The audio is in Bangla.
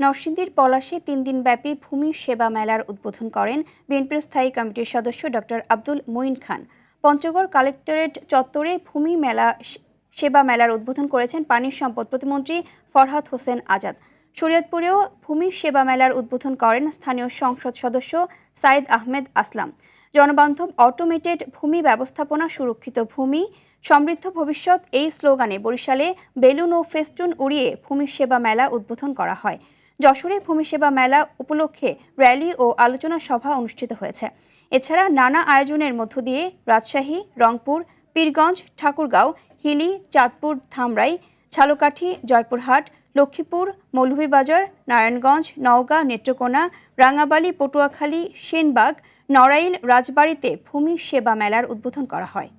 নরসিংদীর পলাশে ৩ দিনব্যাপী ভূমি সেবা মেলার উদ্বোধন করেন বিএনপির স্থায়ী কমিটির সদস্য ডক্টর আব্দুল মঈন খান। পঞ্চগড় কালেক্টরেট চত্বরে ভূমি সেবা মেলার উদ্বোধন করেছেন পানি সম্পদ প্রতিমন্ত্রী ফরহাদ হোসেন আজাদ। শরীয়তপুরেও ভূমি সেবা মেলার উদ্বোধন করেন স্থানীয় সংসদ সদস্য সাইদ আহমেদ আসলাম। জনবান্ধব অটোমেটেড ভূমি ব্যবস্থাপনা, সুরক্ষিত ভূমি, সমৃদ্ধ ভবিষ্যৎ এই স্লোগানে বরিশালে বেলুন ও ফেস্টুন উড়িয়ে ভূমি সেবা মেলা উদ্বোধন করা হয়। যশোরে ভূমি সেবা মেলা উপলক্ষে র্যালি ও আলোচনা সভা অনুষ্ঠিত হয়েছে। এছাড়া নানা আয়োজনের মধ্য দিয়ে রাজশাহী, রংপুর, পীরগঞ্জ, ঠাকুরগাঁও, হিলি, চাঁদপুর, ধামরাই, ঝালকাঠি, জয়পুরহাট, লক্ষ্মীপুর, মৌলভীবাজার, নারায়ণগঞ্জ, নওগাঁ, নেত্রকোনা, রাঙাবালী, পটুয়াখালী, সেনবাগ, নড়াইল, রাজবাড়ীতে ভূমি সেবা মেলার উদ্বোধন করা হয়।